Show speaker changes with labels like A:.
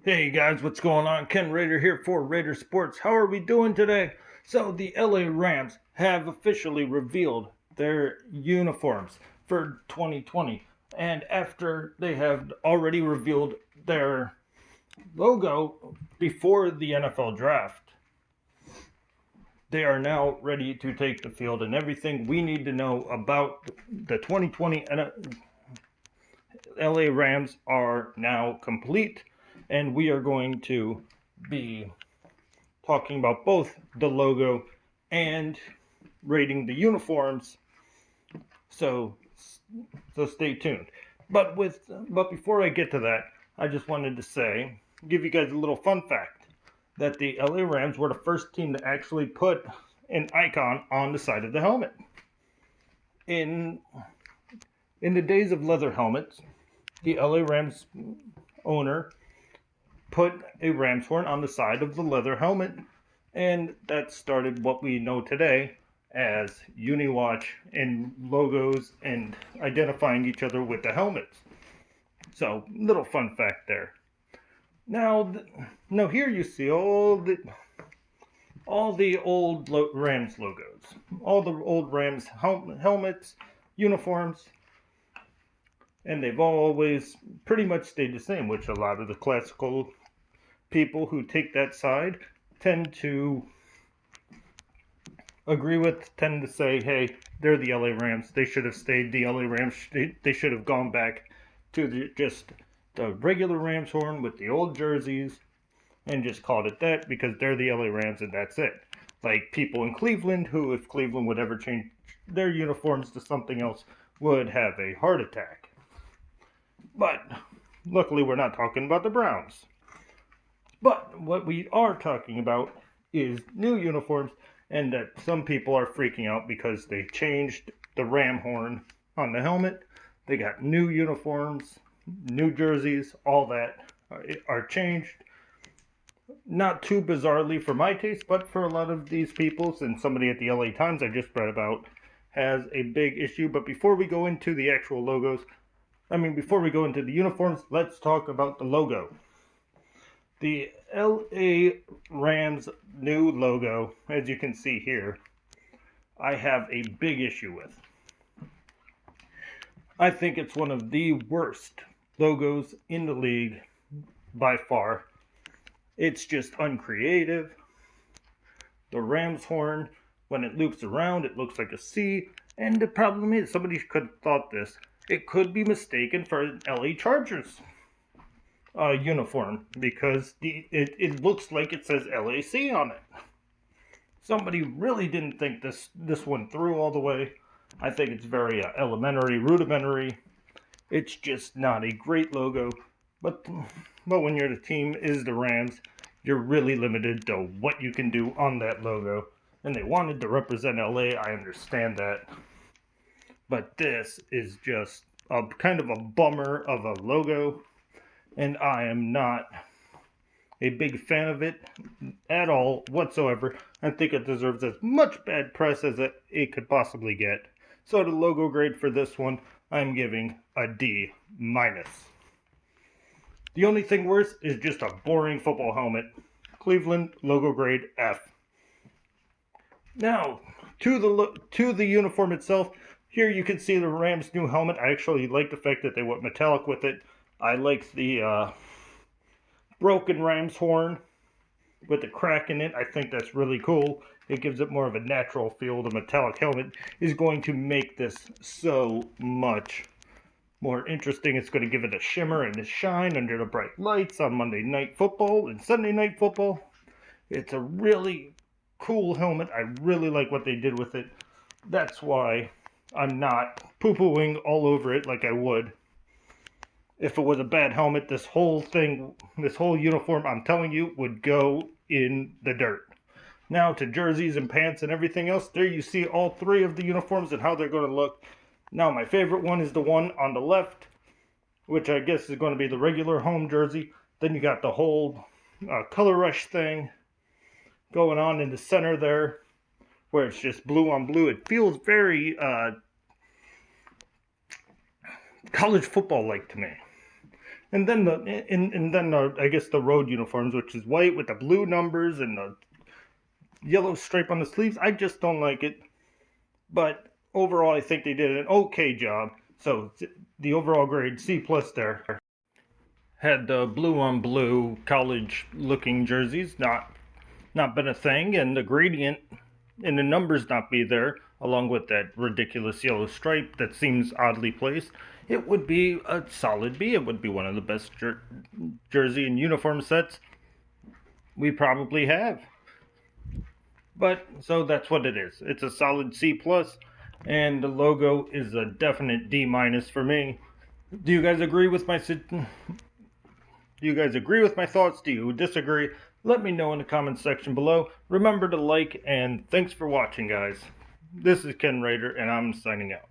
A: Hey guys, what's going on? Ken Raider here for RayderSports. How are we doing today? So, the LA Rams have officially revealed their uniforms for 2020. And after they have already revealed their logo before the NFL draft, they are now ready to take the field. And everything we need to know about the 2020 LA Rams are now complete. And we are going to be talking about both the logo and rating the uniforms. So stay tuned. But before I get to that, I just wanted to give you guys a little fun fact that the LA Rams were the first team to actually put an icon on the side of the helmet. In the days of leather helmets, the LA Rams owner put a ram's horn on the side of the leather helmet, and that started what we know today as Uniwatch and logos and identifying each other with the helmets. So, little fun fact there. Now, here you see all the old Rams logos, all the old Rams helmets, uniforms, and they've always pretty much stayed the same, which a lot of the classical people who take that side tend to tend to say, hey, they're the LA Rams. They should have stayed the LA Rams. They should have gone back to just the regular Rams horn with the old jerseys and just called it that because they're the LA Rams and that's it. Like people in Cleveland who, if Cleveland would ever change their uniforms to something else, would have a heart attack. But luckily, we're not talking about the Browns. But what we are talking about is new uniforms, and that some people are freaking out because they changed the ram horn on the helmet. They got new uniforms, new jerseys, all that are changed. Not too bizarrely for my taste, but for a lot of these people, and somebody at the LA Times I just read about has a big issue. But before we go into the actual before we go into the uniforms, let's talk about the logo. The LA Rams new logo, as you can see here, I have a big issue with. I think it's one of the worst logos in the league by far. It's just uncreative. The Rams horn, when it loops around, it looks like a C. And the problem is, somebody could have thought this. It could be mistaken for an LA Chargers uniform because it looks like it says LAC on it. Somebody really didn't think this one through all the way. I think it's very rudimentary. It's just not a great logo. But when the team is the Rams, you're really limited to what you can do on that logo. And they wanted to represent LA, I understand that. But this is just a kind of a bummer of a logo. And I am not a big fan of it at all whatsoever. I think it deserves as much bad press as it could possibly get. So the logo grade for this one, I'm giving a D-. The only thing worse is just a boring football helmet. Cleveland logo grade F. Now, to the uniform itself, here you can see the Rams' new helmet. I actually like the fact that they went metallic with it. I like the broken Rams horn with the crack in it. I think that's really cool. It gives it more of a natural feel. The metallic helmet is going to make this so much more interesting. It's going to give it a shimmer and a shine under the bright lights on Monday Night Football and Sunday Night Football. It's a really cool helmet. I really like what they did with it. That's why I'm not poo-pooing all over it like I would if it was a bad helmet. This whole uniform, I'm telling you, would go in the dirt. Now to jerseys and pants and everything else. There you see all three of the uniforms and how they're going to look. Now my favorite one is the one on the left, which I guess is going to be the regular home jersey. Then you got the whole color rush thing going on in the center there, where it's just blue on blue. It feels very college football like to me. And then I guess the road uniforms, which is white with the blue numbers and the yellow stripe on the sleeves. I just don't like it. But overall, I think they did an okay job. So the overall grade C plus there. Had the blue on blue college looking jerseys not been a thing, and the gradient and the numbers not be there, along with that ridiculous yellow stripe that seems oddly placed, it would be a solid B. It would be one of the best jersey and uniform sets we probably have. But so that's what it is. It's a solid C plus, and the logo is a definite D minus for me. Do you guys agree with my thoughts? Do you disagree? Let me know in the comments section below. Remember to like, and thanks for watching, guys. This is Ken Rayder, and I'm signing out.